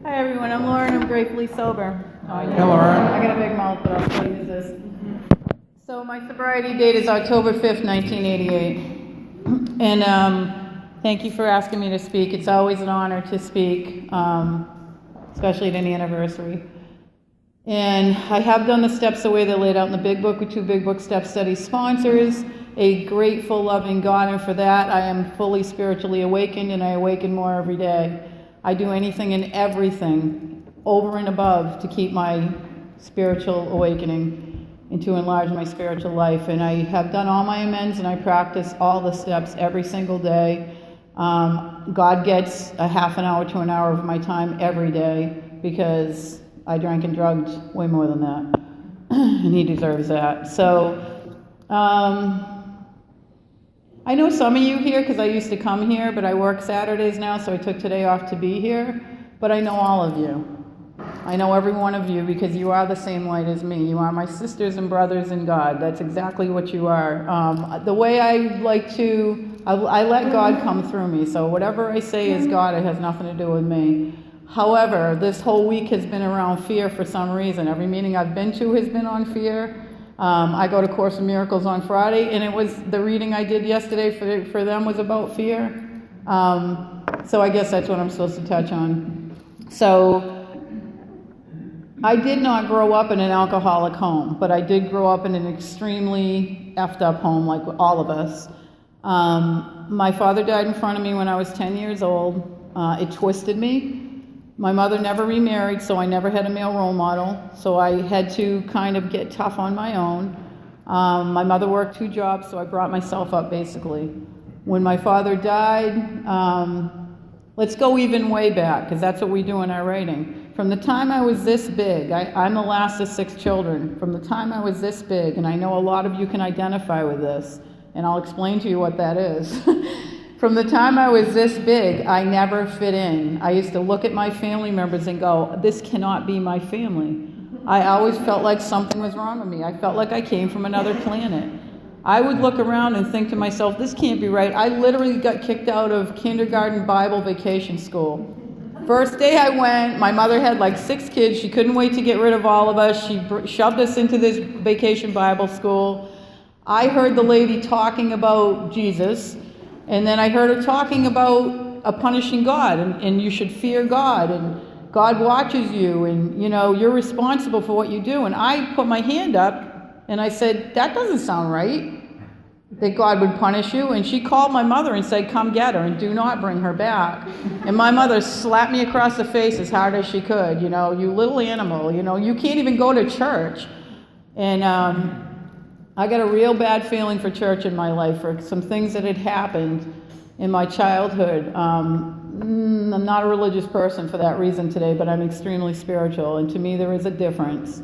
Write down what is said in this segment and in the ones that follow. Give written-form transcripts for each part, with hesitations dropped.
Hi everyone, I'm Lauren. I'm gratefully sober. Hey, Lauren. I got a big mouth, but I'll still use this. So my sobriety date is October 5th, 1988. And thank you for asking me to speak. It's always an honor to speak, especially at an anniversary. And I have done the steps the way they're laid out in the Big Book with 2 Big Book Step Study sponsors. A grateful, loving God, and for that I am fully spiritually awakened, and I awaken more every day. I do anything and everything over and above to keep my spiritual awakening and to enlarge my spiritual life. And I have done all my amends, and I practice all the steps every single day. God gets a half an hour to an hour of my time every day because I drank and drugged way more than that, and he deserves that. So I know some of you here because I used to come here, but I work Saturdays now, so I took today off to be here. But I know all of you. I know every one of you because you are the same light as me. You are my sisters and brothers in God. That's exactly what you are. The way I like to, I let God come through me. So whatever I say is God. It has nothing to do with me. However, this whole week has been around fear for some reason. Every meeting I've been to has been on fear. I go to Course in Miracles on Friday, and it was the reading I did yesterday for them was about fear. So I guess that's what I'm supposed to touch on. So I did not grow up in an alcoholic home, but I did grow up in an extremely effed up home like all of us. My father died in front of me when I was 10 years old. It twisted me. My mother never remarried, so I never had a male role model, so I had to kind of get tough on my own. My mother worked 2 jobs, so I brought myself up basically. When my father died, let's go even way back, because that's what we do in our writing. From the time I was this big, I'm the last of 6 children. From the time I was this big, and I know a lot of you can identify with this, and I'll explain to you what that is. From the time I was this big, I never fit in. I used to look at my family members and go, this cannot be my family. I always felt like something was wrong with me. I felt like I came from another planet. I would look around and think to myself, this can't be right. I literally got kicked out of kindergarten Bible vacation school. First day I went, my mother had like 6 kids. She couldn't wait to get rid of all of us. She shoved us into this vacation Bible school. I heard the lady talking about Jesus. And then I heard her talking about a punishing God, and you should fear God, and God watches you, and you're responsible for what you do. And I put my hand up and I said, that doesn't sound right, that God would punish you. And she called my mother and said, come get her and do not bring her back. And my mother slapped me across the face as hard as she could. You little animal, you can't even go to church. And I got a real bad feeling for church in my life for some things that had happened in my childhood. I'm not a religious person for that reason today, but I'm extremely spiritual, and to me there is a difference.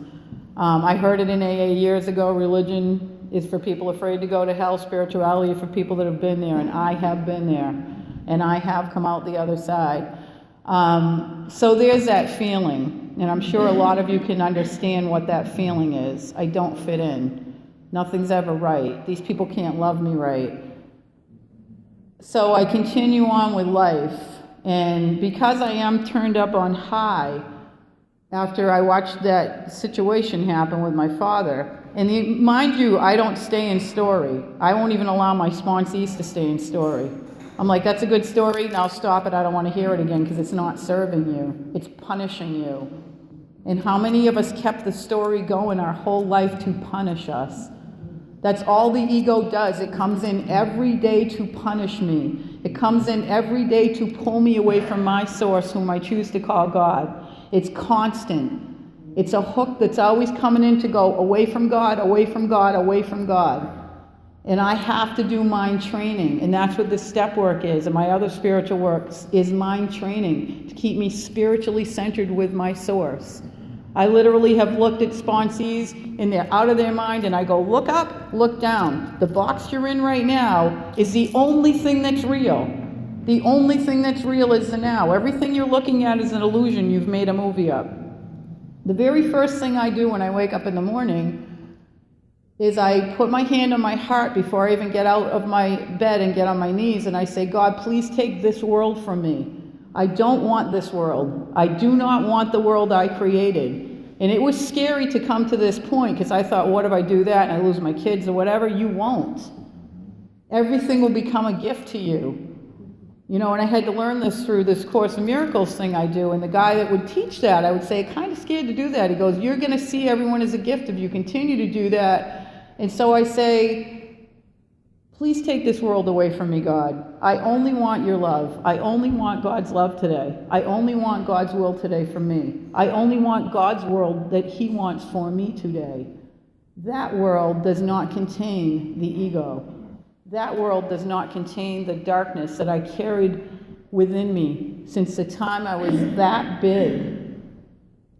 I heard it in AA years ago, religion is for people afraid to go to hell, spirituality is for people that have been there, and I have been there, and I have come out the other side. So there's that feeling, and I'm sure a lot of you can understand what that feeling is. I don't fit in. Nothing's ever right. These people can't love me right. So I continue on with life. And because I am turned up on high after I watched that situation happen with my father, and mind you, I don't stay in story. I won't even allow my sponsees to stay in story. I'm like, that's a good story, now stop it, I don't want to hear it again because it's not serving you. It's punishing you. And how many of us kept the story going our whole life to punish us? That's all the ego does. It comes in every day to punish me. It comes in every day to pull me away from my source, whom I choose to call God. It's constant. It's a hook that's always coming in to go away from God, away from God, away from God. And I have to do mind training, and that's what this step work is, and my other spiritual work is mind training, to keep me spiritually centered with my source. I literally have looked at sponsees and they're out of their mind, and I go, look up, look down. The box you're in right now is the only thing that's real. The only thing that's real is the now. Everything you're looking at is an illusion. You've made a movie up. The very first thing I do when I wake up in the morning is I put my hand on my heart before I even get out of my bed and get on my knees, and I say, God, please take this world from me. I don't want this world. I do not want the world I created. And it was scary to come to this point because I thought, what if I do that and I lose my kids or whatever? You won't. Everything will become a gift to you. And I had to learn this through this Course in Miracles thing I do. And the guy that would teach that, I would say, kind of scared to do that. He goes, you're going to see everyone as a gift if you continue to do that. And so I say, please take this world away from me, God. I only want your love. I only want God's love today. I only want God's will today for me. I only want God's world that he wants for me today. That world does not contain the ego. That world does not contain the darkness that I carried within me since the time I was that big.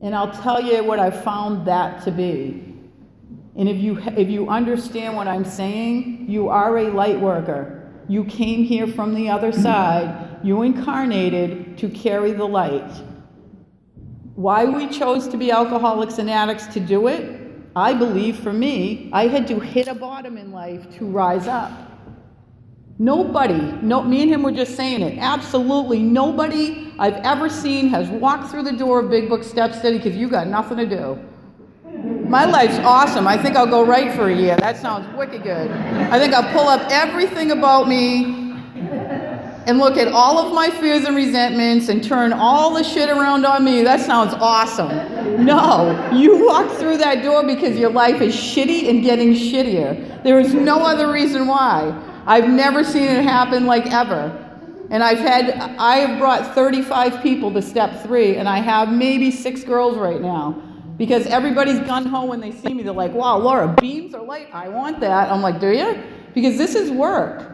And I'll tell you what I found that to be. And if you understand what I'm saying, you are a light worker. You came here from the other side. You incarnated to carry the light. Why we chose to be alcoholics and addicts to do it, I believe for me, I had to hit a bottom in life to rise up. Nobody, me and him were just saying it, absolutely nobody I've ever seen has walked through the door of Big Book Step Steady because you got nothing to do. My life's awesome. I think I'll go right for a year. That sounds wicked good. I think I'll pull up everything about me and look at all of my fears and resentments and turn all the shit around on me. That sounds awesome. No, you walk through that door because your life is shitty and getting shittier. There is no other reason why. I've never seen it happen like ever. And I have brought 35 people to step 3, and I have maybe 6 girls right now. Because everybody's gung-ho when they see me. They're like, wow, Laura, beams are light. I want that. I'm like, do you? Because this is work.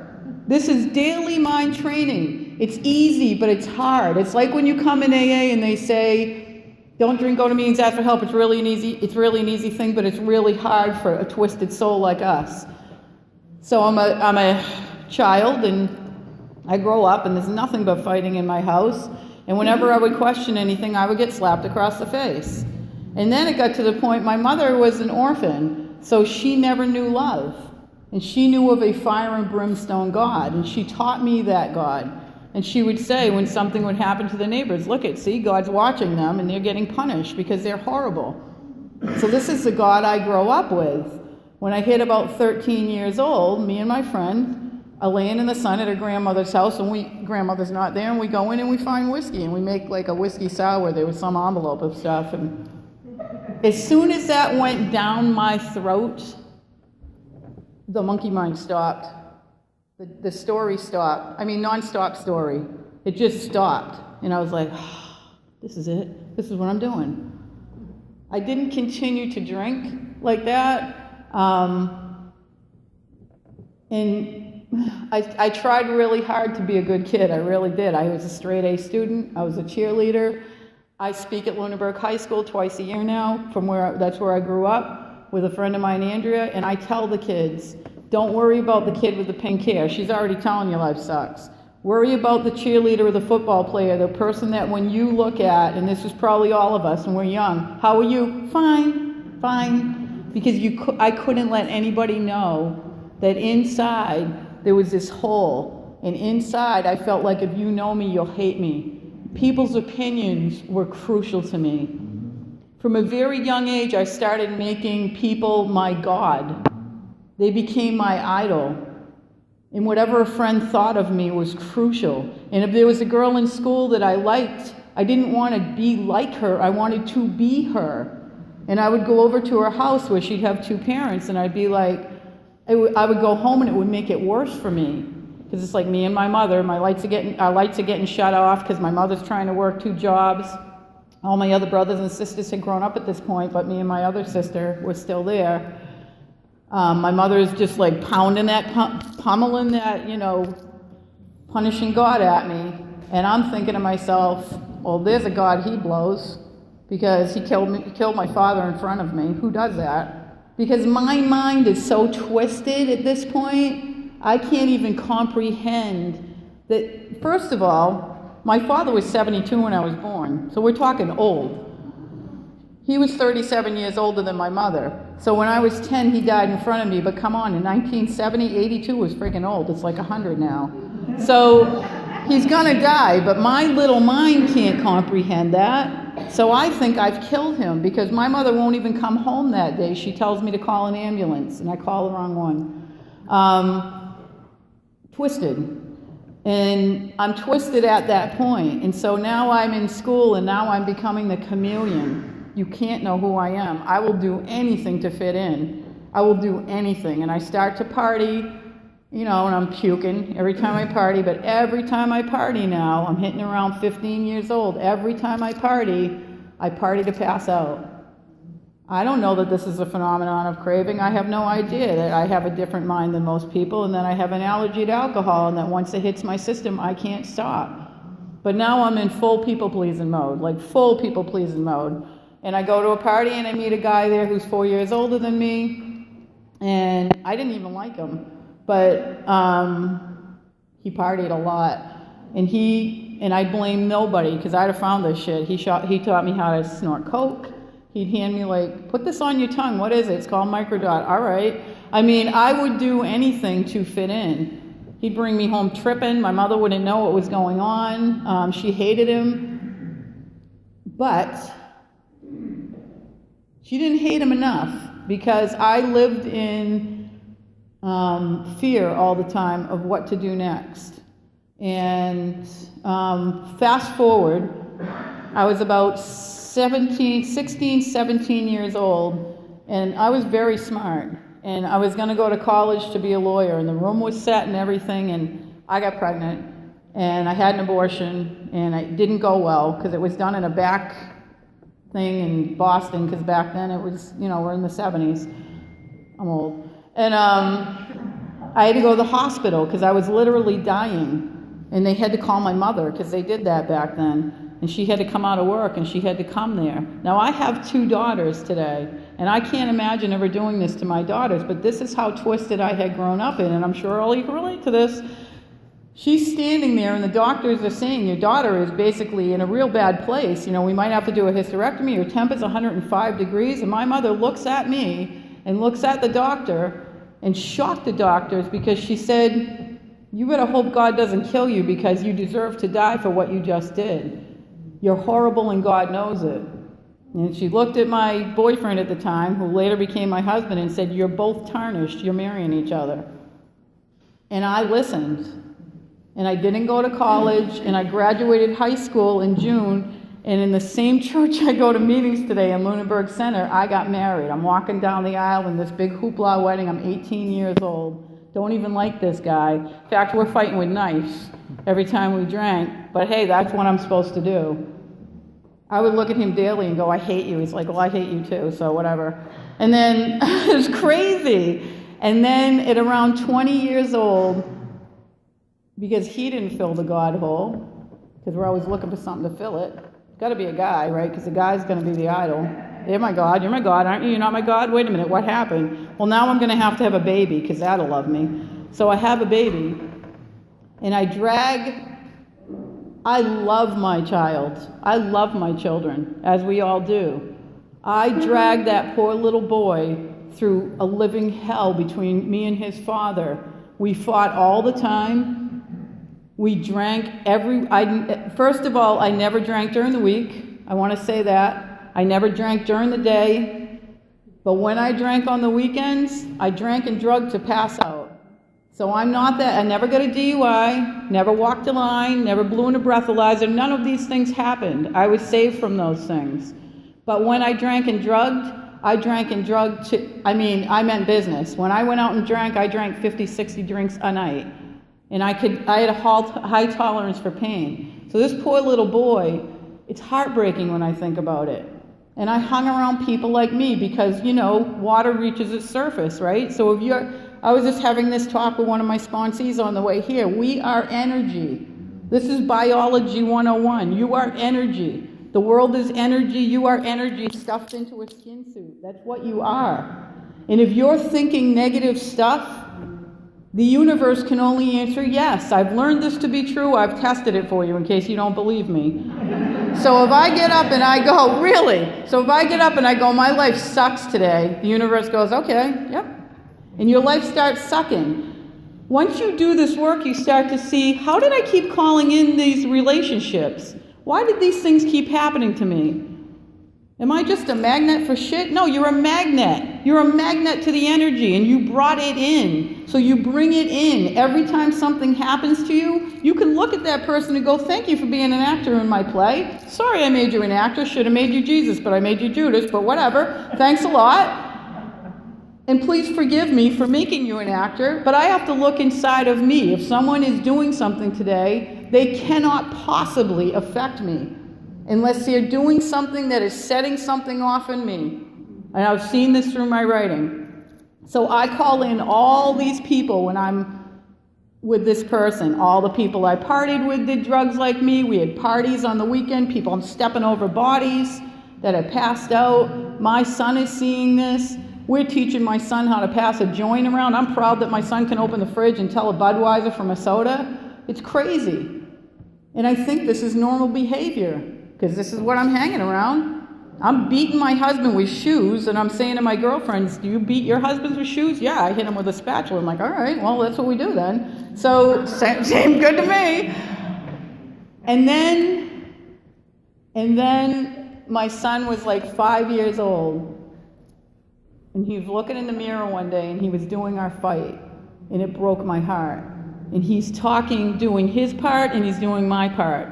This is daily mind training. It's easy, but it's hard. It's like when you come in AA and they say, don't drink, go to meetings, ask for help. It's really an easy thing, but it's really hard for a twisted soul like us. So I'm a child, and I grow up, and there's nothing but fighting in my house. And whenever I would question anything, I would get slapped across the face. And then it got to the point, my mother was an orphan, so she never knew love. And she knew of a fire and brimstone God, and she taught me that God. And she would say when something would happen to the neighbors, look see, God's watching them, and they're getting punished because they're horrible. So this is the God I grow up with. When I hit about 13 years old, me and my friend are laying in the sun at her grandmother's house, and grandmother's not there, and we go in and we find whiskey, and we make like a whiskey sour. There was some envelope of stuff, and as soon as that went down my throat, the monkey mind stopped. The story stopped. I mean, non-stop story. It just stopped. And I was like, oh, this is it. This is what I'm doing. I didn't continue to drink like that. And I tried really hard to be a good kid. I really did. I was a straight A student. I was a cheerleader. I speak at Lunenburg High School twice a year now. That's where I grew up with a friend of mine, Andrea. And I tell the kids, don't worry about the kid with the pink hair. She's already telling you life sucks. Worry about the cheerleader or the football player, the person that when you look at, and this is probably all of us when we're young, how are you? Fine. Because I couldn't let anybody know that inside there was this hole. And inside I felt like if you know me, you'll hate me. People's opinions were crucial to me. From a very young age, I started making people my God. They became my idol. And whatever a friend thought of me was crucial. And if there was a girl in school that I liked, I didn't want to be like her. I wanted to be her. And I would go over to her house where she'd have 2 parents, and I'd be like, I would go home and it would make it worse for me. Because it's like me and my mother, our lights are getting shut off because my mother's trying to work 2 jobs. All my other brothers and sisters had grown up at this point, but me and my other sister were still there. My mother is just like pounding that, pummeling that, punishing God at me. And I'm thinking to myself, well, there's a God he blows because he killed my father in front of me. Who does that? Because my mind is so twisted at this point, I can't even comprehend that. First of all, my father was 72 when I was born, so we're talking old. He was 37 years older than my mother. So when I was 10, he died in front of me. But come on, in 1970, 82 was freaking old. It's like 100 now. So He's gonna die, but my little mind can't comprehend that. So I think I've killed him because my mother won't even come home that day. She tells me to call an ambulance, and I call the wrong one. Twisted. And I'm twisted at that point. And so now I'm in school, and now I'm becoming the chameleon. You can't know who I am. I will do anything to fit in. I will do anything. And I start to party, and I'm puking every time I party. But every time I party now, I'm hitting around 15 years old. Every time I party to pass out. I don't know that this is a phenomenon of craving. I have no idea that I have a different mind than most people, and that I have an allergy to alcohol, and that once it hits my system, I can't stop. But now I'm in full people-pleasing mode, like full people-pleasing mode. And I go to a party, and I meet a guy there who's 4 years older than me, and I didn't even like him, but he partied a lot. And I blame nobody, because I'd have found this shit. He taught me how to snort coke. He'd hand me put this on your tongue. What is it? It's called Microdot. All right. I mean, I would do anything to fit in. He'd bring me home tripping. My mother wouldn't know what was going on. She hated him. But she didn't hate him enough, because I lived in fear all the time of what to do next. And fast forward, I was about 16, 17 years old, and I was very smart, and I was going to go to college to be a lawyer, and the room was set and everything, and I got pregnant, and I had an abortion, and it didn't go well, because it was done in a back thing in Boston, because back then it was, we're in the 70s. I'm old. And I had to go to the hospital, because I was literally dying, and they had to call my mother, because they did that back then. And she had to come out of work, and she had to come there. Now, I have 2 daughters today, and I can't imagine ever doing this to my daughters, but this is how twisted I had grown up in, and I'm sure all you can relate to this. She's standing there, and the doctors are saying, your daughter is basically in a real bad place. We might have to do a hysterectomy. Her temp is 105 degrees, and my mother looks at me and looks at the doctor and shocked the doctors, because she said, you better hope God doesn't kill you, because you deserve to die for what you just did. You're horrible, and God knows it. And she looked at my boyfriend at the time, who later became my husband, and said, you're both tarnished. You're marrying each other. And I listened. And I didn't go to college, and I graduated high school in June. And in the same church I go to meetings today in Lunenburg Center, I got married. I'm walking down the aisle in this big hoopla wedding. I'm 18 years old. Don't even like this guy. In fact, we're fighting with knives every time we drank. But hey, that's what I'm supposed to do. I would look at him daily and go, I hate you. He's like, well, I hate you too, so whatever. And then it was crazy. And then at around 20 years old, because he didn't fill the God hole, because we're always looking for something to fill it. It's got to be a guy, right? Because the guy's going to be the idol. You're my God, aren't you? You're not my God? Wait a minute, what happened? Well, now I'm going to have a baby, because that'll love me. So I have a baby, and I love my child. I love my children, as we all do. I dragged that poor little boy through a living hell between me and his father. We fought all the time. We drank first of all, I never drank during the week. I want to say that. I never drank during the day. But when I drank on the weekends, I drank and drugged to pass out. So I'm not that. I never got a DUI, never walked a line, never blew in a breathalyzer. None of these things happened. I was saved from those things. But when I drank and drugged, I meant business. When I went out and drank, I drank 50, 60 drinks a night. And I had a high tolerance for pain. So this poor little boy, it's heartbreaking when I think about it. And I hung around people like me because, water reaches its surface, right? So I was just having this talk with one of my sponsees on the way here. We are energy. This is biology 101. You are energy. The world is energy. You are energy stuffed into a skin suit. That's what you are. And if you're thinking negative stuff, the universe can only answer yes. I've learned this to be true. I've tested it for you in case you don't believe me. So if I get up and I go, really? So if I get up and I go, my life sucks today, the universe goes, okay, yep. And your life starts sucking. Once you do this work, you start to see, how did I keep calling in these relationships? Why did these things keep happening to me? Am I just a magnet for shit? No, you're a magnet. You're a magnet to the energy, and you brought it in. So you bring it in. Every time something happens to you, you can look at that person and go, thank you for being an actor in my play. Sorry I made you an actor. Should have made you Jesus, but I made you Judas, but whatever. Thanks a lot. And please forgive me for making you an actor, but I have to look inside of me. If someone is doing something today, they cannot possibly affect me unless they're doing something that is setting something off in me. And I've seen this through my writing. So I call in all these people when I'm with this person. All the people I partied with did drugs like me. We had parties on the weekend, people stepping over bodies that had passed out. My son is seeing this. We're teaching my son how to pass a joint around. I'm proud that my son can open the fridge and tell a Budweiser from a soda. It's crazy. And I think this is normal behavior, because this is what I'm hanging around. I'm beating my husband with shoes, and I'm saying to my girlfriends, do you beat your husbands with shoes? Yeah, I hit him with a spatula. I'm like, all right, well, that's what we do then. So, same good to me. And then my son was like 5 years old, and he was looking in the mirror one day, and he was doing our fight, and it broke my heart. And he's talking, doing his part, and he's doing my part.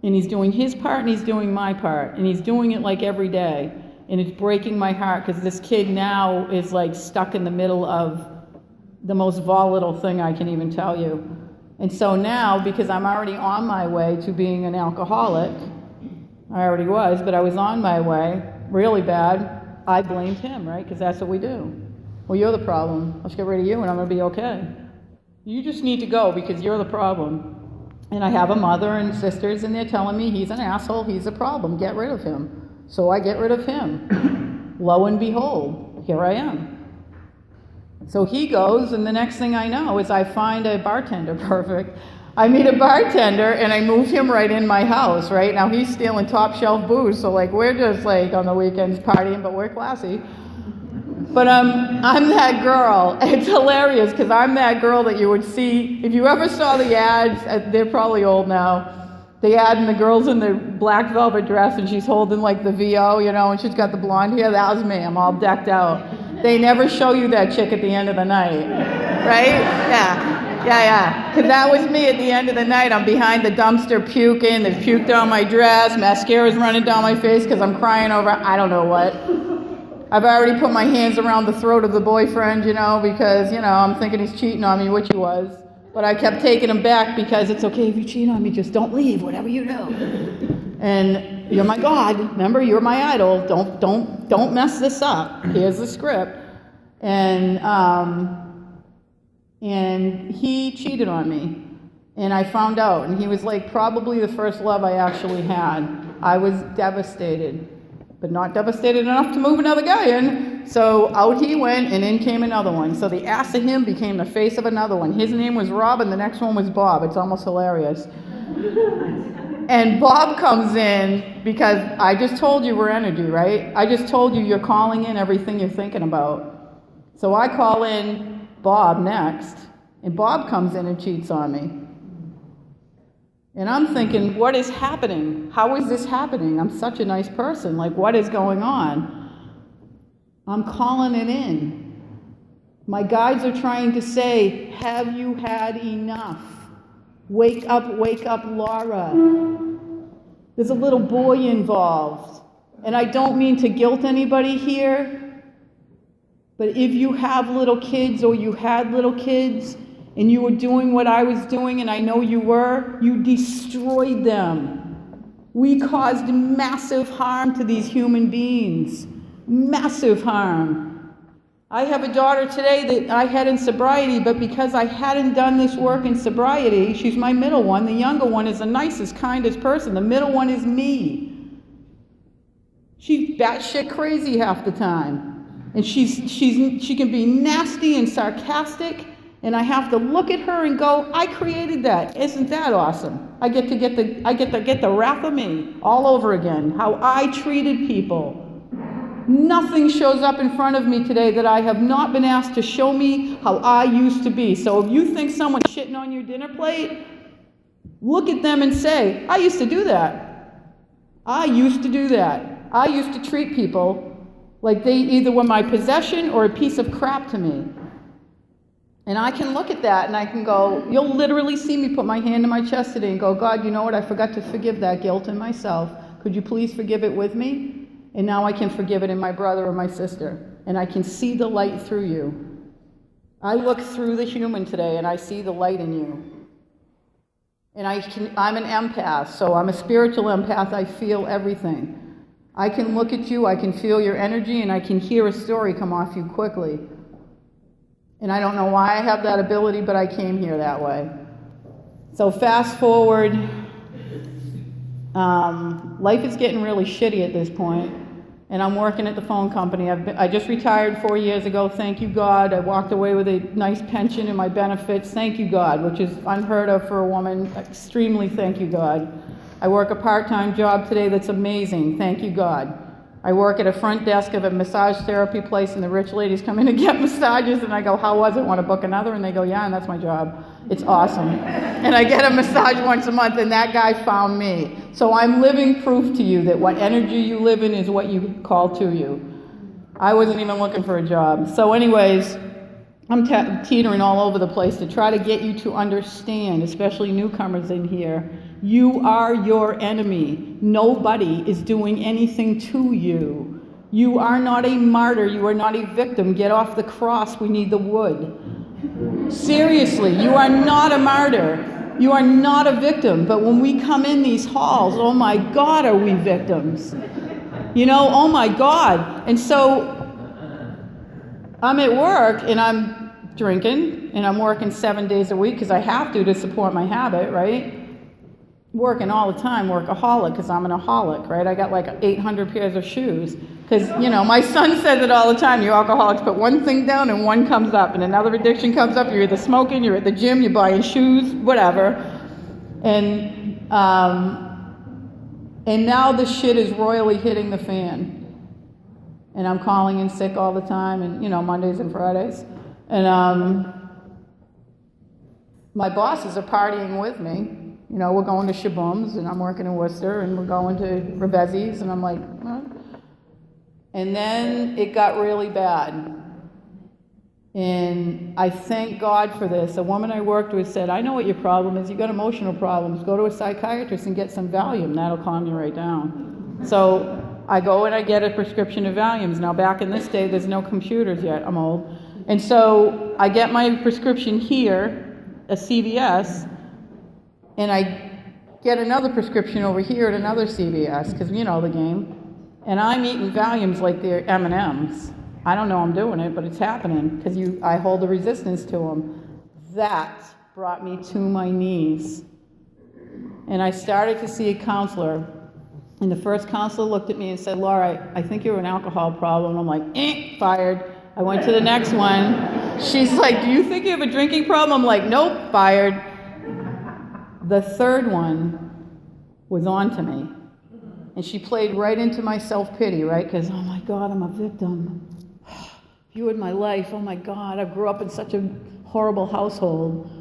And he's doing his part, and he's doing my part. And he's doing it like every day. And it's breaking my heart, because this kid now is like stuck in the middle of the most volatile thing I can even tell you. And so now, because I'm already on my way to being an alcoholic, I already was, but I was on my way, really bad, I blamed him, right? Because that's what we do. Well, you're the problem. Let's get rid of you, and I'm going to be okay. You just need to go, because you're the problem. And I have a mother and sisters, and they're telling me he's an asshole, he's a problem, get rid of him. So I get rid of him. Lo and behold, here I am. So he goes, and the next thing I know is I find a bartender, perfect. I meet a bartender, and I move him right in my house, right? Now he's stealing top shelf booze, so like we're just like on the weekends partying, but we're classy. But I'm that girl. It's hilarious, because I'm that girl that you would see, if you ever saw the ads, they're probably old now, the ad and the girl's in the black velvet dress and she's holding like the VO, you know, and she's got the blonde hair. That was me. I'm all decked out. They never show you that chick at the end of the night, right? Yeah. Because that was me at the end of the night. I'm behind the dumpster puking. There's puke down my dress. Mascara's running down my face because I'm crying over I don't know what. I've already put my hands around the throat of the boyfriend, you know, because, you know, I'm thinking he's cheating on me, which he was. But I kept taking him back because it's okay if you cheat on me, just don't leave, whatever you do. And you're my God, remember, you're my idol. Don't mess this up. Here's the script. And he cheated on me. And I found out, and he was like probably the first love I actually had. I was devastated. But not devastated enough to move another guy in. So out he went, and in came another one. So the ass of him became the face of another one. His name was Rob, and the next one was Bob. It's almost hilarious. And Bob comes in, because I just told you we're energy, right? I just told you you're calling in everything you're thinking about. So I call in Bob next, and Bob comes in and cheats on me. And I'm thinking, what is happening? How is this happening? I'm such a nice person. Like, what is going on? I'm calling it in. My guides are trying to say, have you had enough? Wake up, Laura. There's a little boy involved. And I don't mean to guilt anybody here, but if you have little kids or you had little kids, and you were doing what I was doing, and I know you were, you destroyed them. We caused massive harm to these human beings. Massive harm. I have a daughter today that I had in sobriety, but because I hadn't done this work in sobriety, she's my middle one. The younger one is the nicest, kindest person. The middle one is me. She's batshit crazy half the time. And she can be nasty and sarcastic. And I have to look at her and go, I created that. Isn't that awesome? I get to get the wrath of me all over again. How I treated people. Nothing shows up in front of me today that I have not been asked to show me how I used to be. So if you think someone's shitting on your dinner plate, look at them and say, I used to do that. I used to do that. I used to treat people like they either were my possession or a piece of crap to me. And I can look at that and I can go, you'll literally see me put my hand on my chest today and go, God, you know what? I forgot to forgive that guilt in myself. Could you please forgive it with me? And now I can forgive it in my brother or my sister. And I can see the light through you. I look through the human today and I see the light in you. And I'm an empath, so I'm a spiritual empath. I feel everything. I can look at you, I can feel your energy, and I can hear a story come off you quickly. And I don't know why I have that ability, but I came here that way. So fast forward, life is getting really shitty at this point, and I'm working at the phone company. I just retired 4 years ago, thank you God. I walked away with a nice pension and my benefits, thank you God, which is unheard of for a woman, extremely thank you God. I work a part-time job today that's amazing, thank you God. I work at a front desk of a massage therapy place, and the rich ladies come in to get massages, and I go, how was it? Want to book another? And they go, yeah, and that's my job. It's awesome. And I get a massage once a month, and that guy found me. So I'm living proof to you that what energy you live in is what you call to you. I wasn't even looking for a job. So anyways, I'm teetering all over the place to try to get you to understand, especially newcomers in here, you are your enemy. Nobody is doing anything to you. You are not a martyr. You are not a victim. Get off the cross. We need the wood. Seriously, you are not a martyr. You are not a victim. But when we come in these halls, oh my God, are we victims? You know, oh my God. And so I'm at work and I'm drinking and I'm working 7 days a week because I have to support my habit, right? Working all the time, workaholic, because I'm an aholic, right? I got like 800 pairs of shoes. Because, you know, my son says it all the time, you alcoholics put one thing down and one comes up, and another addiction comes up, you're either smoking, you're at the gym, you're buying shoes, whatever. And now the shit is royally hitting the fan. And I'm calling in sick all the time, and, you know, Mondays and Fridays. And my bosses are partying with me. You know, we're going to Shaboom's, and I'm working in Worcester, and we're going to Revezzi's, and I'm like, huh? And then it got really bad. And I thank God for this. A woman I worked with said, I know what your problem is. You got emotional problems. Go to a psychiatrist and get some Valium. That'll calm you right down. So I go and I get a prescription of Valiums. Now, back in this day, there's no computers yet. I'm old. And so I get my prescription here, a CVS, and I get another prescription over here at another CVS, because you know the game. And I'm eating Valiums like they're M&Ms. I don't know I'm doing it, but it's happening, because I hold the resistance to them. That brought me to my knees. And I started to see a counselor. And the first counselor looked at me and said, Laura, I think you have an alcohol problem. I'm like, fired. I went to the next one. She's like, do you think you have a drinking problem? I'm like, nope, fired. The third one was on to me. And she played right into my self-pity, right? Because, oh my God, I'm a victim. You in my life, oh my God, I grew up in such a horrible household.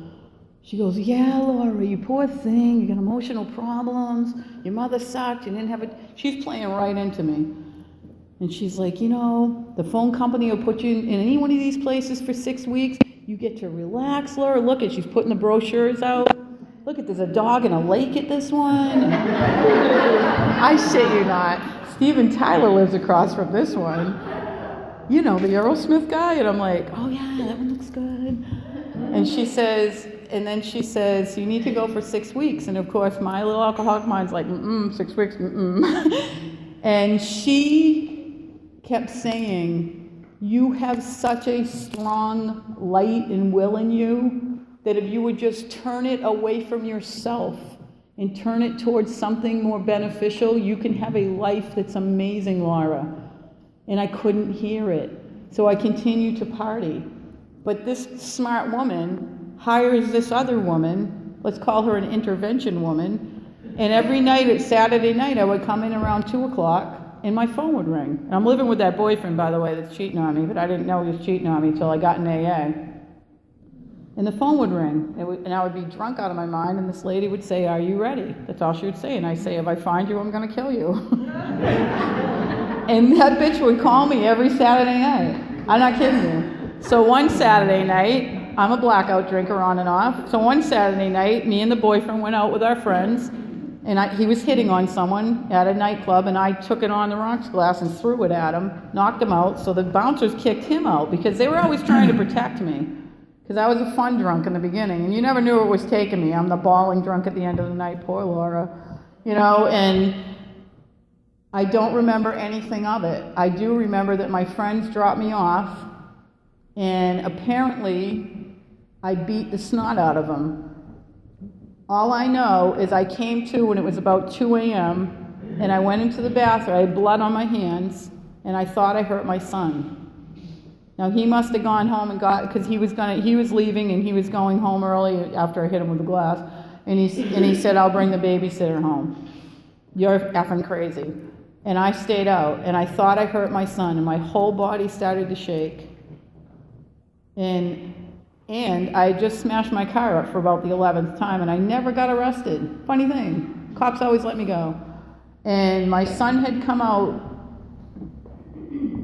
She goes, yeah, Laura, you poor thing, you got emotional problems, your mother sucked, you didn't have a... She's playing right into me. And she's like, you know, the phone company will put you in any one of these places for 6 weeks. You get to relax, Laura. Look at, she's putting the brochures out. Look at, there's a dog in a lake at this one. I shit you not. Steven Tyler lives across from this one. You know, the Aerosmith guy. And I'm like, oh yeah, that one looks good. And she says, you need to go for 6 weeks. And of course, my little alcoholic mind's like, 6 weeks, And she kept saying, you have such a strong light and will in you that if you would just turn it away from yourself and turn it towards something more beneficial, you can have a life that's amazing, Laura. And I couldn't hear it. So I continued to party. But this smart woman hires this other woman, let's call her an intervention woman, and every night, at Saturday night, I would come in around 2 o'clock, and my phone would ring. And I'm living with that boyfriend, by the way, that's cheating on me, but I didn't know he was cheating on me until I got in AA. And the phone would ring, and I would be drunk out of my mind, and this lady would say, "Are you ready?" That's all she would say. And I say, "If I find you, I'm going to kill you." And that bitch would call me every Saturday night. I'm not kidding you. So one Saturday night, I'm a blackout drinker on and off. So one Saturday night, me and the boyfriend went out with our friends, and he was hitting on someone at a nightclub, and I took it on the rocks glass and threw it at him, knocked him out. So the bouncers kicked him out because they were always trying to protect me. Because I was a fun drunk in the beginning, and you never knew what was taking me. I'm the bawling drunk at the end of the night, poor Laura, and I don't remember anything of it. I do remember that my friends dropped me off, and apparently I beat the snot out of them. All I know is I came to when it was about 2 a.m., and I went into the bathroom. I had blood on my hands, and I thought I hurt my son. Now, he must have gone home and because he was leaving and he was going home early after I hit him with the glass. And he said, "I'll bring the babysitter home. You're effing crazy." And I stayed out, and I thought I hurt my son, and my whole body started to shake. And I just smashed my car up for about the 11th time, and I never got arrested. Funny thing, cops always let me go. And my son had come out.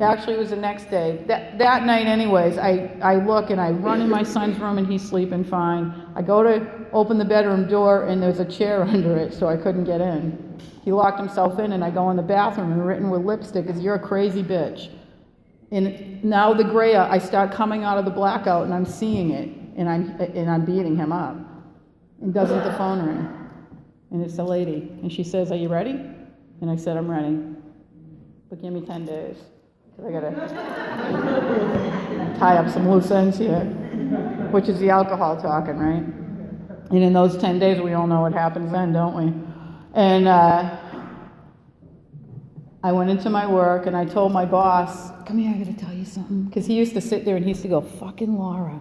Actually, it was the next day. That night anyways, I look and I run in my son's room and he's sleeping fine. I go to open the bedroom door and there's a chair under it, so I couldn't get in. He locked himself in, and I go in the bathroom, and written with lipstick is, "You're a crazy bitch." And now I start coming out of the blackout, and I'm seeing it, and I'm beating him up. And doesn't the phone ring? And it's the lady, and she says, "Are you ready?" And I said, "I'm ready, but give me 10 days. I gotta tie up some loose ends here," which is the alcohol talking, right? And in those 10 days, we all know what happens then, don't we? And I went into my work, and I told my boss, "Come here, I gotta tell you something." Because he used to sit there, and he used to go, "Fucking Laura."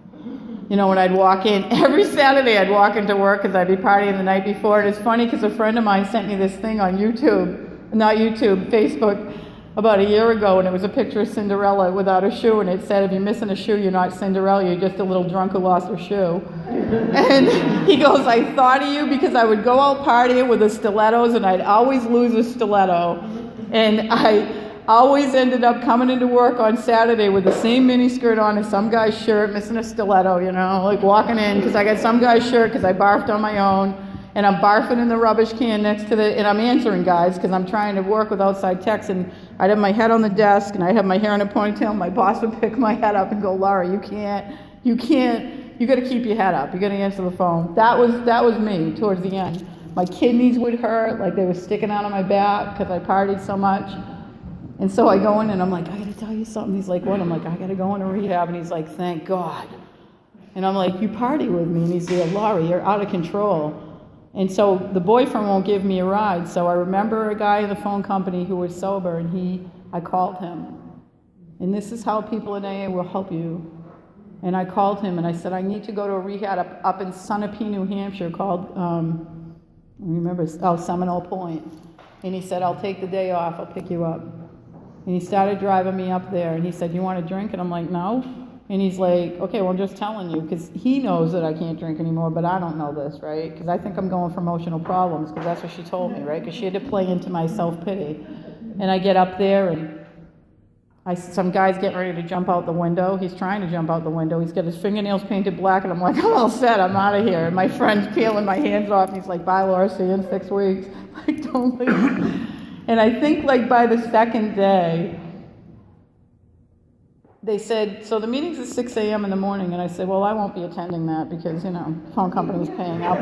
When I'd walk in, every Saturday I'd walk into work because I'd be partying the night before. And it's funny because a friend of mine sent me this thing on Facebook, about a year ago, and it was a picture of Cinderella without a shoe, and it said, "If you're missing a shoe, you're not Cinderella, you're just a little drunk who lost her shoe." And he goes, "I thought of you because I would go out partying with the stilettos, and I'd always lose a stiletto. And I always ended up coming into work on Saturday with the same miniskirt on and some guy's shirt, missing a stiletto, like walking in, because I got some guy's shirt because I barfed on my own. And I'm barfing in the rubbish can and I'm answering guys because I'm trying to work with outside techs, and I'd have my head on the desk and I'd have my hair in a ponytail, and my boss would pick my head up and go, "Laura, you can't, you got to keep your head up, you got to answer the phone." That was me towards the end. My kidneys would hurt, like they were sticking out of my back because I partied so much. And so I go in and I'm like, "I got to tell you something." He's like, "What?" I'm like, "I got to go into rehab." And he's like, "Thank God." And I'm like, "You party with me?" And he's like, "Laura, you're out of control." And so the boyfriend won't give me a ride. So I remember a guy in the phone company who was sober, and I called him. And this is how people in AA will help you. And I called him and I said, "I need to go to a rehab up in Sunapee, New Hampshire called, Seminole Point." And he said, "I'll take the day off, I'll pick you up." And he started driving me up there, and he said, "You want a drink?" And I'm like, "No." And he's like, "Okay, well, I'm just telling you," because he knows that I can't drink anymore, but I don't know this, right? Because I think I'm going for emotional problems, because that's what she told me, right? Because she had to play into my self-pity. And I get up there, and some guy's getting ready to jump out the window. He's trying to jump out the window. He's got his fingernails painted black, and I'm like, "I'm all set, I'm out of here." And my friend's peeling my hands off, and he's like, "Bye, Laura, see you in 6 weeks." Like, don't leave. And I think, by the second day, they said, "So the meeting's at 6 a.m. in the morning." And I said, "Well, I won't be attending that because, phone company's paying up.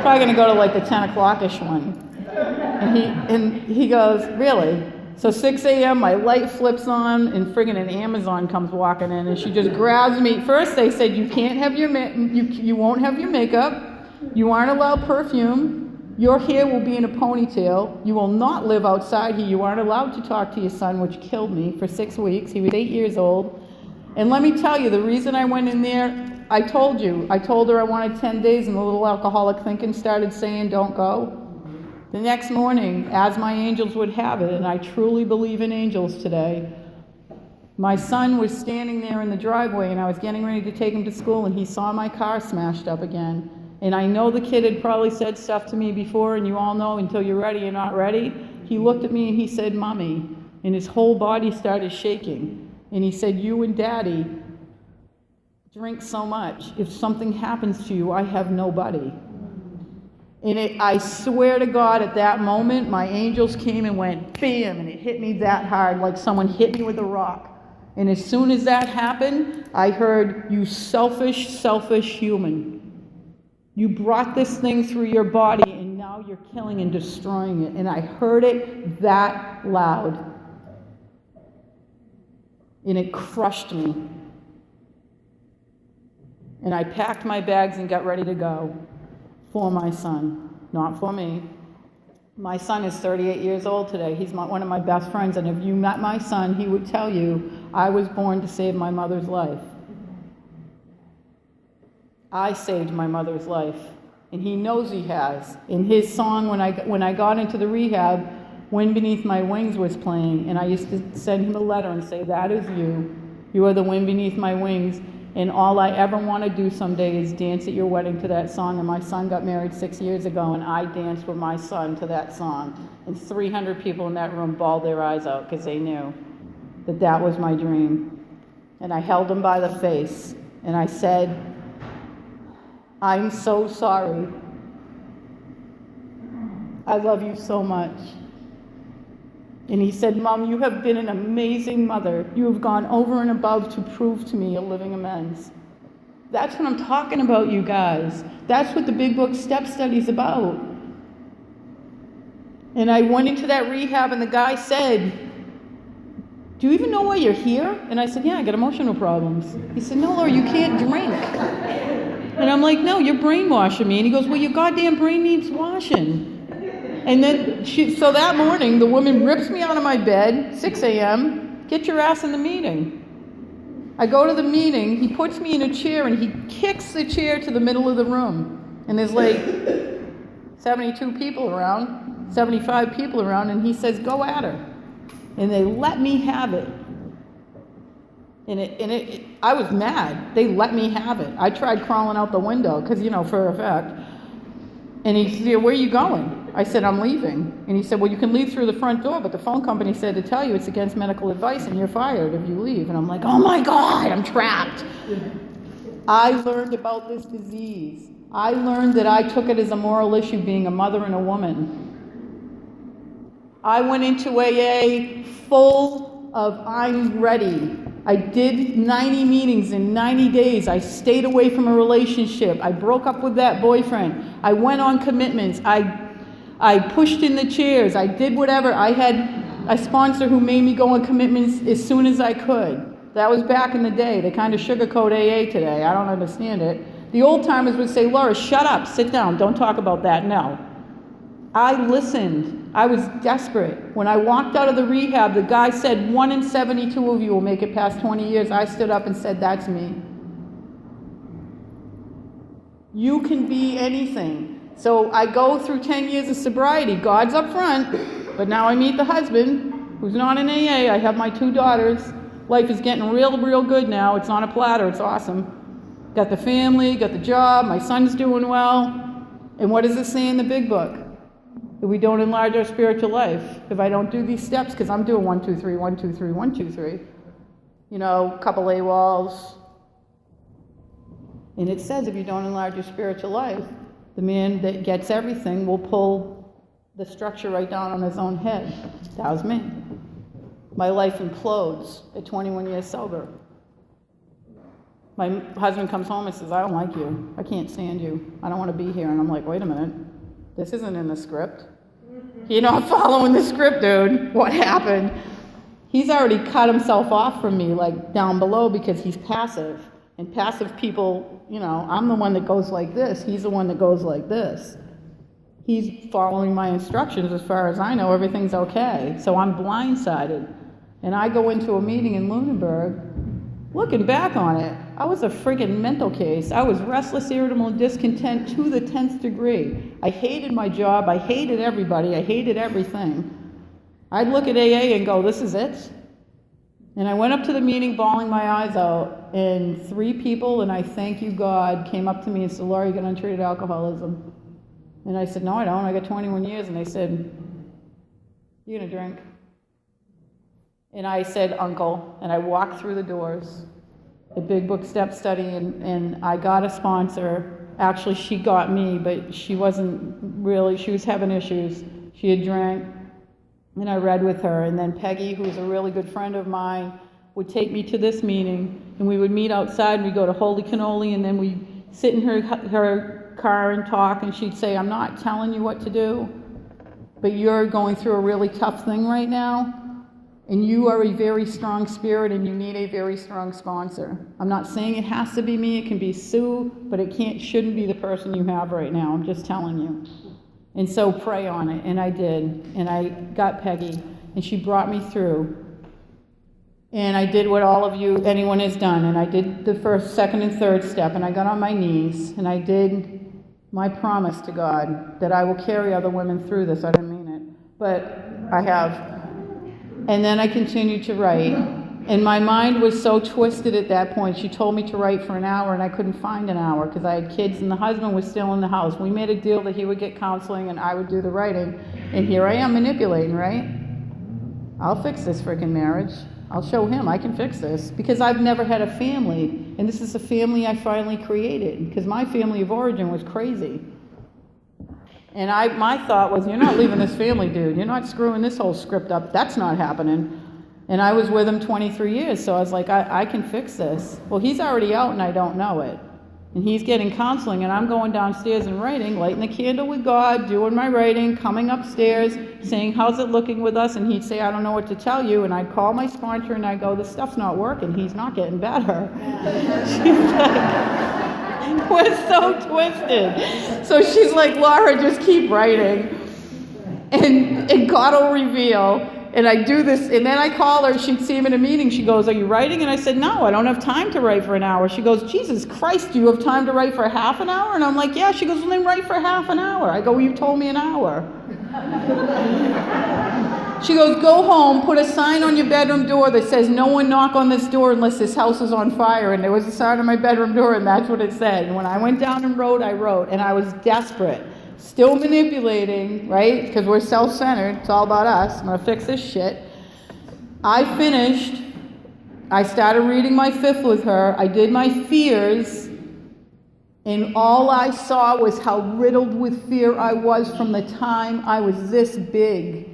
Probably going to go to the 10 o'clock-ish one." And he goes, "Really?" So 6 a.m., my light flips on, and friggin' an Amazon comes walking in, and she just grabs me. First they said, "You can't have you won't have your makeup. You aren't allowed perfume. Your hair will be in a ponytail. You will not live outside here. You aren't allowed to talk to your son," which killed me for 6 weeks. He was 8 years old. And let me tell you, the reason I went in there, I told her I wanted 10 days, and the little alcoholic thinking started saying, "Don't go." The next morning, as my angels would have it, and I truly believe in angels today, my son was standing there in the driveway, and I was getting ready to take him to school, and he saw my car smashed up again. And I know the kid had probably said stuff to me before, and you all know until you're ready, you're not ready. He looked at me and he said, "Mommy," and his whole body started shaking. And he said, "You and Daddy drink so much. If something happens to you, I have nobody." And I swear to God, at that moment, my angels came and went bam, and it hit me that hard, like someone hit me with a rock. And as soon as that happened, I heard, "You selfish, selfish human. You brought this thing through your body, and now you're killing and destroying it." And I heard it that loud. And it crushed me. And I packed my bags and got ready to go for my son, not for me. My son is 38 years old today. He's one of my best friends, and if you met my son, he would tell you I was born to save my mother's life. I saved my mother's life, and he knows he has. In his song, when I got into the rehab, "Wind Beneath My Wings" was playing, and I used to send him a letter and say, "That is you. You are the wind beneath my wings, and all I ever want to do someday is dance at your wedding to that song." And my son got married 6 years ago, and I danced with my son to that song. And 300 people in that room bawled their eyes out because they knew that that was my dream. And I held him by the face, and I said, "I'm so sorry. I love you so much." And he said, "Mom, you have been an amazing mother. You have gone over and above to prove to me a living amends." That's what I'm talking about, you guys. That's what the Big Book Step Study's about. And I went into that rehab, and the guy said, "Do you even know why you're here?" And I said, "Yeah, I got emotional problems." He said, "No, Laura, you can't drink." And I'm like, "No, you're brainwashing me." And he goes, "Well, your goddamn brain needs washing." And then, so that morning, the woman rips me out of my bed, 6 a.m., "Get your ass in the meeting." I go to the meeting, he puts me in a chair, and he kicks the chair to the middle of the room. And there's like 72 people around, 75 people around, and he says, "Go at her." And they let me have it. And I was mad. They let me have it. I tried crawling out the window, because, for a fact. And he said, "Where are you going?" I said, "I'm leaving." And he said, "Well, you can leave through the front door, but the phone company said to tell you it's against medical advice and you're fired if you leave." And I'm like, "Oh my God, I'm trapped." I learned about this disease. I learned that I took it as a moral issue, being a mother and a woman. I went into AA full of I'm ready. I did 90 meetings in 90 days. I stayed away from a relationship. I broke up with that boyfriend. I went on commitments. I pushed in the chairs. I did whatever. I had a sponsor who made me go on commitments as soon as I could. That was back in the day. They kind of sugarcoat AA today. I don't understand it. The old timers would say, "Laura, shut up, sit down, don't talk about that." No. I listened. I was desperate. When I walked out of the rehab, the guy said, 1 in 72 of you will make it past 20 years. I stood up and said, "That's me." You can be anything. So I go through 10 years of sobriety. God's up front, but now I meet the husband who's not in AA. I have my 2 daughters. Life is getting real, real good now. It's on a platter. It's awesome. Got the family, got the job. My son's doing well. And what does it say in the Big Book? If we don't enlarge our spiritual life, if I don't do these steps, because I'm doing 1, 2, 3, 1, 2, 3, 1, 2, 3, couple AWOLs. And it says if you don't enlarge your spiritual life, the man that gets everything will pull the structure right down on his own head. That was me. My life implodes at 21 years sober. My husband comes home and says, "I don't like you. I can't stand you. I don't want to be here." And I'm like, "Wait a minute. This isn't in the script. You're not following the script, dude. What happened?" He's already cut himself off from me, like down below, because he's passive. And passive people, I'm the one that goes like this. He's the one that goes like this. He's following my instructions. As far as I know, everything's okay. So I'm blindsided. And I go into a meeting in Lunenburg, looking back on it, I was a friggin' mental case. I was restless, irritable, and discontent to the 10th degree. I hated my job. I hated everybody. I hated everything. I'd look at AA and go, this is it? And I went up to the meeting bawling my eyes out, and 3 people, and I thank you God, came up to me and said, Laura, you got untreated alcoholism. And I said, no, I don't. I got 21 years. And they said, you gonna drink? And I said, Uncle. And I walked through the doors, a big book step study, and I got a sponsor. Actually, she got me, but she wasn't really, she was having issues. She had drank. And I read with her, and then Peggy, who's a really good friend of mine, would take me to this meeting, and we would meet outside, and we'd go to Holy Cannoli, and then we'd sit in her car and talk, and she'd say, I'm not telling you what to do, but you're going through a really tough thing right now, and you are a very strong spirit, and you need a very strong sponsor. I'm not saying it has to be me, it can be Sue, but it shouldn't be the person you have right now, I'm just telling you. And so pray on it, and I did, and I got Peggy, and she brought me through. And I did what all of you, anyone has done, and I did the first, second, and third step, and I got on my knees, and I did my promise to God that I will carry other women through this. I didn't mean it, but I have. And then I continued to write, and my mind was so twisted at that point. She told me to write for an hour, and I couldn't find an hour because I had kids, and the husband was still in the house. We made a deal that he would get counseling, and I would do the writing, and here I am manipulating, right? I'll fix this freaking marriage. I'll show him I can fix this, because I've never had a family, and this is the family I finally created, because my family of origin was crazy. And my thought was, you're not leaving this family, dude. You're not screwing this whole script up. That's not happening. And I was with him 23 years, so I was like, I can fix this. Well, he's already out, and I don't know it. And he's getting counseling, and I'm going downstairs and writing, lighting the candle with God, doing my writing, coming upstairs, saying, how's it looking with us? And he'd say, I don't know what to tell you. And I'd call my sponsor, and I'd go, this stuff's not working. He's not getting better. She's like, we're so twisted. So she's like, Laura, just keep writing. And God will reveal. And I do this, and then I call her, she'd see him in a meeting. She goes, are you writing? And I said, no, I don't have time to write for an hour. She goes, Jesus Christ, do you have time to write for half an hour? And I'm like, yeah. She goes, well, then write for half an hour. I go, well, you told me an hour. She goes, go home, put a sign on your bedroom door that says, no one knock on this door unless this house is on fire. And there was a sign on my bedroom door, and that's what it said. And when I went down and wrote, I wrote, and I was desperate. Still manipulating, right? Because we're self-centered. It's all about us. I'm going to fix this shit. I finished. I started reading my 5th with her. I did my fears. And all I saw was how riddled with fear I was from the time I was this big.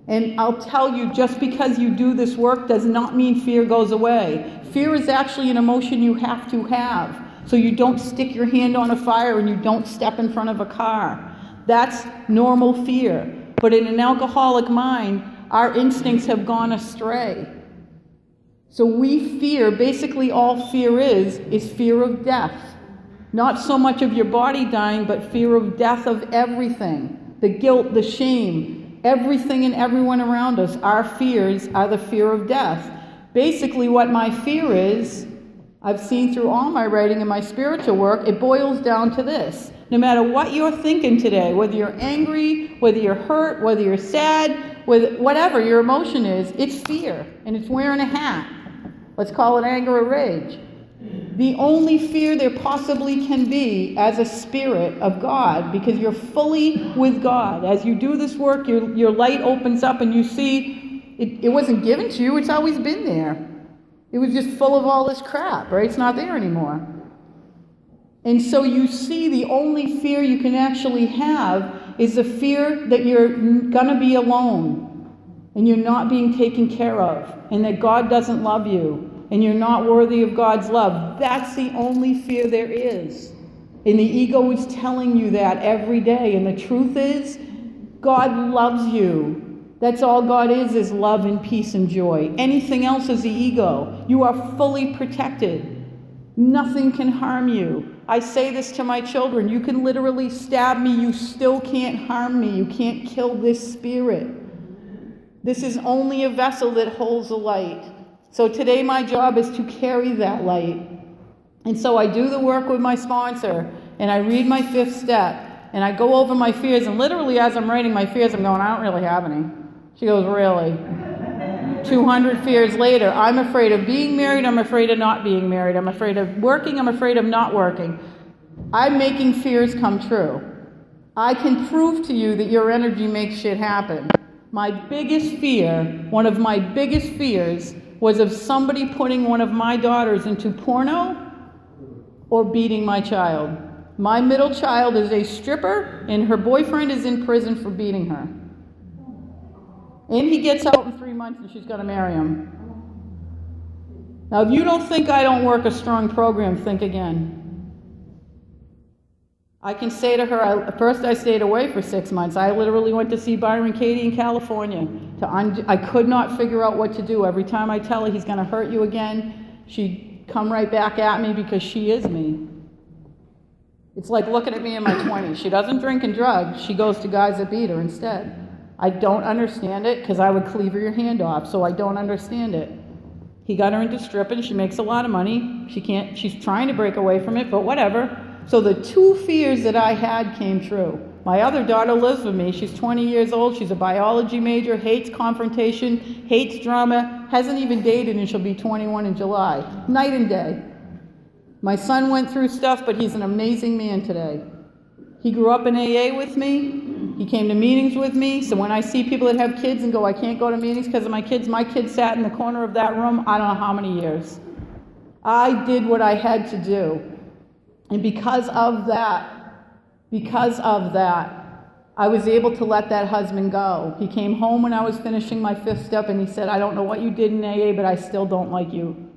And I'll tell you, just because you do this work does not mean fear goes away. Fear is actually an emotion you have to have. So you don't stick your hand on a fire and you don't step in front of a car. That's normal fear. But in an alcoholic mind, our instincts have gone astray. So we fear, basically all fear is fear of death. Not so much of your body dying, but fear of death of everything. The guilt, the shame, everything and everyone around us. Our fears are the fear of death. Basically what my fear is, I've seen through all my writing and my spiritual work, it boils down to this. No matter what you're thinking today, whether you're angry, whether you're hurt, whether you're sad, whatever your emotion is, it's fear. And it's wearing a hat. Let's call it anger or rage. The only fear there possibly can be as a spirit of God, because you're fully with God. As you do this work, your light opens up and you see it wasn't given to you, it's always been there. It was just full of all this crap, right? It's not there anymore. And so you see the only fear you can actually have is the fear that you're going to be alone and you're not being taken care of and that God doesn't love you and you're not worthy of God's love. That's the only fear there is. And the ego is telling you that every day. And the truth is, God loves you. That's all God is love and peace and joy. Anything else is the ego. You are fully protected. Nothing can harm you. I say this to my children. You can literally stab me. You still can't harm me. You can't kill this spirit. This is only a vessel that holds a light. So today my job is to carry that light And so I do the work with my sponsor, and I read my 5th step, and I go over my fears, and literally as I'm writing my fears, I'm going, I don't really have any. She goes, really? 200 fears later, I'm afraid of being married, I'm afraid of not being married, I'm afraid of working, I'm afraid of not working. I'm making fears come true. I can prove to you that your energy makes shit happen. My biggest fear, one of my biggest fears, was of somebody putting one of my daughters into porno or beating my child. My middle child is a stripper, and her boyfriend is in prison for beating her. And he gets out in 3 months, and she's going to marry him. Now, if you don't think I don't work a strong program, think again. I can say to her, first I stayed away for 6 months. I literally went to see Byron Katie in California. I could not figure out what to do. Every time I tell her he's going to hurt you again, she'd come right back at me because she is me. It's like looking at me in my 20s. She doesn't drink and drug. She goes to guys that beat her instead. I don't understand it because I would cleave your hand off, so I don't understand it. He got her into stripping. She makes a lot of money. She's trying to break away from it, but whatever. So the 2 fears that I had came true. My other daughter lives with me. She's 20 years old. She's a biology major, hates confrontation, hates drama, hasn't even dated, and she'll be 21 in July. Night and day. My son went through stuff, but he's an amazing man today. He grew up in AA with me. He came to meetings with me. So when I see people that have kids and go, I can't go to meetings because of my kids sat in the corner of that room, I don't know how many years. I did what I had to do. And because of that, I was able to let that husband go. He came home when I was finishing my 5th step, and he said, I don't know what you did in AA, but I still don't like you.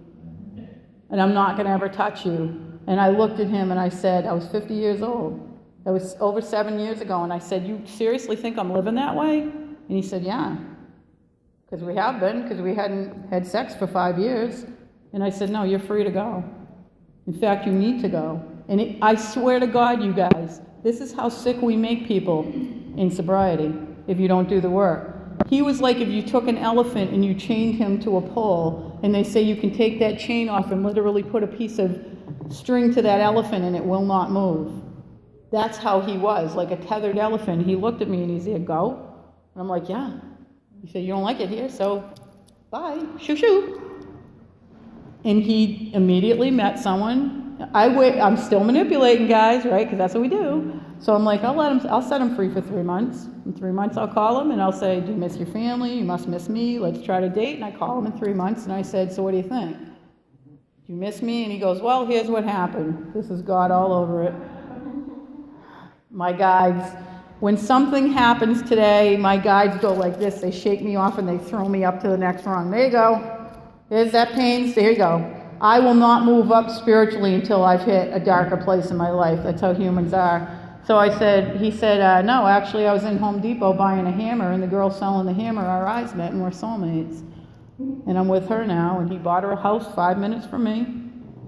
And I'm not going to ever touch you. And I looked at him and I said, I was 50 years old. That was over 7 years ago. And I said, you seriously think I'm living that way? And he said, yeah. Because we have been, because we hadn't had sex for 5 years. And I said, no, you're free to go. In fact, you need to go. And I swear to God, you guys, this is how sick we make people in sobriety if you don't do the work. He was like if you took an elephant and you chained him to a pole, and they say you can take that chain off and literally put a piece of string to that elephant and it will not move. That's how he was, like a tethered elephant. He looked at me and he said, go? And I'm like, yeah. He said, you don't like it here, so bye, shoo-shoo. And he immediately met someone. I'm still manipulating guys, right? Because that's what we do. So I'm like, I'll set him free for 3 months. In 3 months, I'll call him and I'll say, do you miss your family? You must miss me. Let's try to date. And I call him in 3 months and I said, so what do you think? Do you miss me? And he goes, well, here's what happened. This is God all over it. My guides, when something happens today, my guides go like this. They shake me off and they throw me up to the next rung. There you go. There's that pain. There you go. I will not move up spiritually until I've hit a darker place in my life. That's how humans are. So he said, no, actually I was in Home Depot buying a hammer, and the girl selling the hammer, our eyes met and we're soulmates. And I'm with her now, and he bought her a house 5 minutes from me.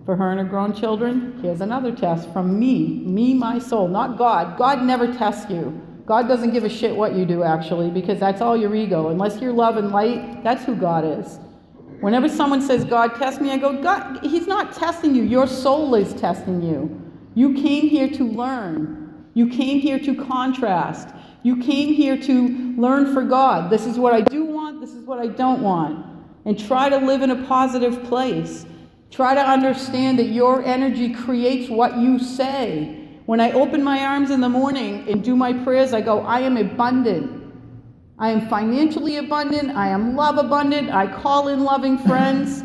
For her and her grown children, here's another test from me, my soul, not God. God never tests you. God doesn't give a shit what you do, actually, because that's all your ego. Unless you're love and light, that's who God is. Whenever someone says, God, test me, I go, God, he's not testing you. Your soul is testing you. You came here to learn. You came here to contrast. You came here to learn for God. This is what I do want. This is what I don't want. And try to live in a positive place. Try to understand that your energy creates what you say. When I open my arms in the morning and do my prayers, I go, I am abundant. I am financially abundant. I am love abundant. I call in loving friends.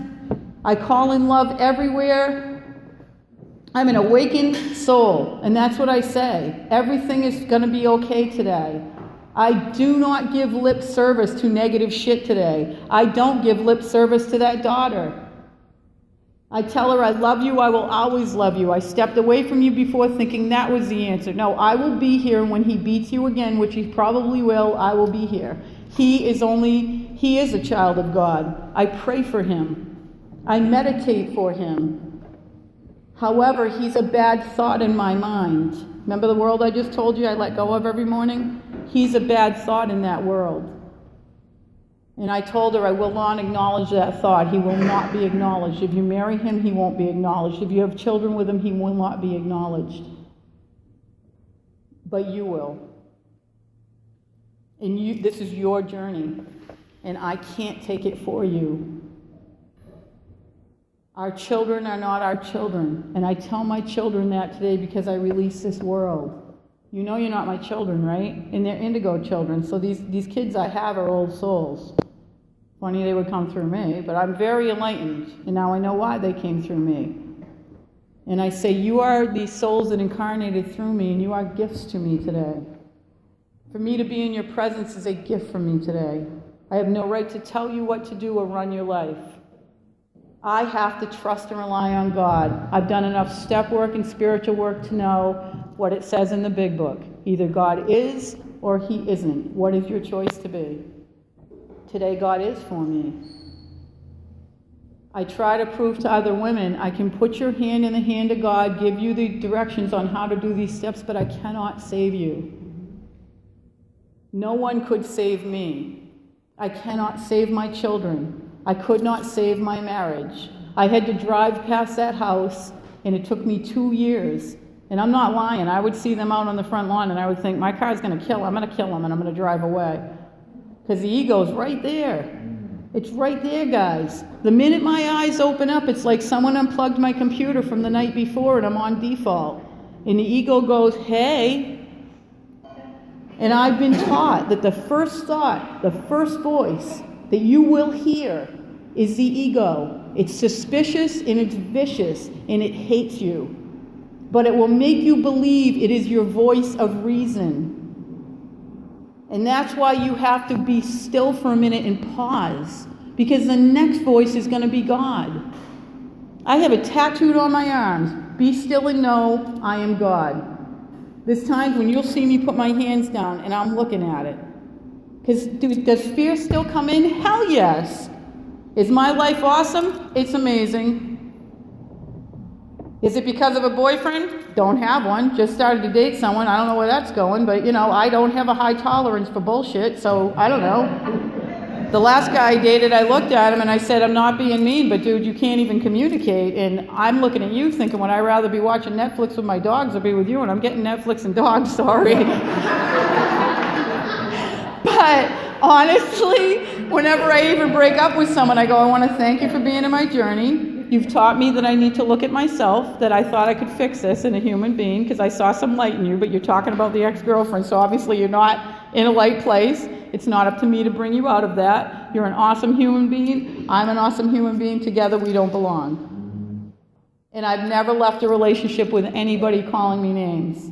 I call in love everywhere. I'm an awakened soul, and that's what I say. Everything is going to be okay today. I do not give lip service to negative shit today. I don't give lip service to that daughter. I tell her, I love you, I will always love you. I stepped away from you before thinking that was the answer. No, I will be here, and when he beats you again, which he probably will, I will be here. He is a child of God. I pray for him. I meditate for him. However, he's a bad thought in my mind. Remember the world I just told you I let go of every morning? He's a bad thought in that world. And I told her I will not acknowledge that thought. He will not be acknowledged. If you marry him, he won't be acknowledged. If you have children with him, he will not be acknowledged. But you will. And this is your journey. And I can't take it for you. Our children are not our children. And I tell my children that today because I release this world. You know you're not my children, right? And they're indigo children. So these kids I have are old souls. Funny they would come through me, but I'm very enlightened. And now I know why they came through me. And I say, you are these souls that incarnated through me, and you are gifts to me today. For me to be in your presence is a gift for me today. I have no right to tell you what to do or run your life. I have to trust and rely on God. I've done enough step work and spiritual work to know what it says in the big book. Either God is or he isn't. What is your choice to be? Today, God is for me. I try to prove to other women, I can put your hand in the hand of God, give you the directions on how to do these steps, but I cannot save you. No one could save me. I cannot save my children. I could not save my marriage. I had to drive past that house, and it took me 2 years. And I'm not lying. I would see them out on the front lawn, and I would think, my car's going to kill him. I'm going to kill him, and I'm going to drive away. Because the ego's right there. It's right there, guys. The minute my eyes open up, it's like someone unplugged my computer from the night before, and I'm on default. And the ego goes, hey. And I've been taught that the first thought, the first voice that you will hear is the ego. It's suspicious and it's vicious and it hates you. But it will make you believe it is your voice of reason. And that's why you have to be still for a minute and pause. Because the next voice is going to be God. I have it tattooed on my arms. Be still and know I am God. There's times when you'll see me put my hands down and I'm looking at it. Because does fear still come in? Hell yes. Is my life awesome? It's amazing. Is it because of a boyfriend? Don't have one. Just started to date someone. I don't know where that's going, but I don't have a high tolerance for bullshit, so I don't know. The last guy I dated, I looked at him and I said, I'm not being mean, but dude, you can't even communicate. And I'm looking at you thinking, would I rather be watching Netflix with my dogs or be with you? And I'm getting Netflix and dogs, sorry. But honestly, whenever I even break up with someone, I go, I want to thank you for being in my journey. You've taught me that I need to look at myself, that I thought I could fix this in a human being because I saw some light in you, but you're talking about the ex-girlfriend, so obviously you're not in a light place. It's not up to me to bring you out of that. You're an awesome human being. I'm an awesome human being. Together we don't belong. And I've never left a relationship with anybody calling me names.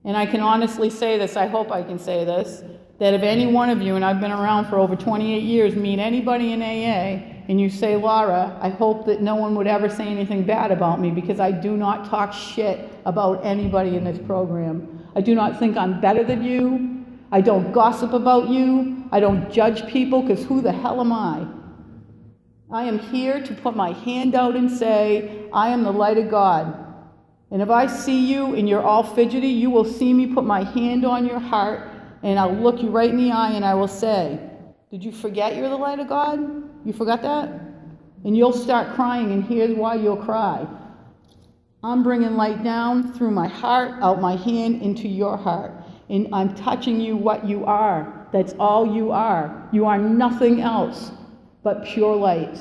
And I can honestly say this, I hope I can say this, that if any one of you, and I've been around for over 28 years, meet anybody in AA, and you say, Laura, I hope that no one would ever say anything bad about me because I do not talk shit about anybody in this program. I do not think I'm better than you. I don't gossip about you. I don't judge people because who the hell am I? I am here to put my hand out and say, I am the light of God. And if I see you and you're all fidgety, you will see me put my hand on your heart and I'll look you right in the eye and I will say, did you forget you're the light of God? You forgot that? And you'll start crying, and here's why you'll cry. I'm bringing light down through my heart, out my hand, into your heart. And I'm touching you what you are. That's all you are. You are nothing else but pure light.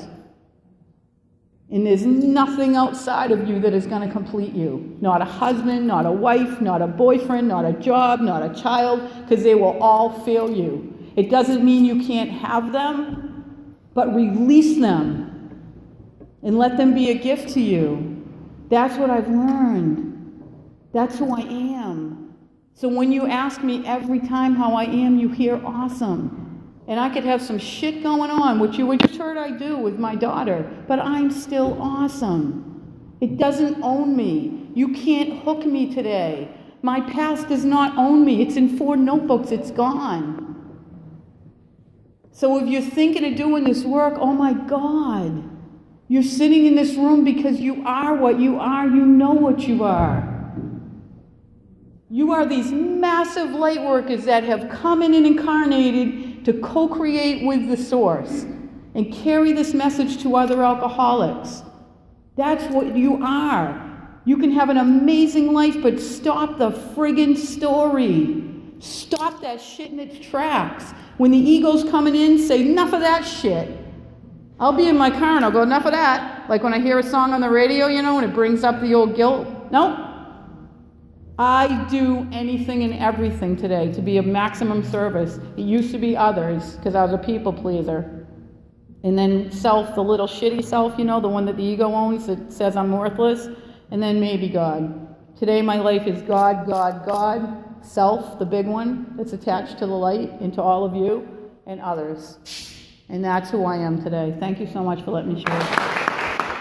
And there's nothing outside of you that is going to complete you. Not a husband, not a wife, not a boyfriend, not a job, not a child, because they will all fail you. It doesn't mean you can't have them, but release them and let them be a gift to you. That's what I've learned. That's who I am. So when you ask me every time how I am, you hear awesome. And I could have some shit going on, which you just heard I do with my daughter, but I'm still awesome. It doesn't own me. You can't hook me today. My past does not own me. It's in 4 notebooks. It's gone. So if you're thinking of doing this work, oh my God, you're sitting in this room because you are what you are. You know what you are. You are these massive light workers that have come in and incarnated to co-create with the source and carry this message to other alcoholics. That's what you are. You can have an amazing life, but stop the friggin' story. Stop that shit in its tracks. When the ego's coming in, say, enough of that shit. I'll be in my car and I'll go, enough of that. Like when I hear a song on the radio, you know, and it brings up the old guilt. Nope. I do anything and everything today to be of maximum service. It used to be others, because I was a people pleaser. And then self, the little shitty self, you know, the one that the ego owns that says I'm worthless. And then maybe God. Today my life is God, God, God. Self, the big one that's attached to the light, and to all of you and others. And that's who I am today. Thank you so much for letting me share.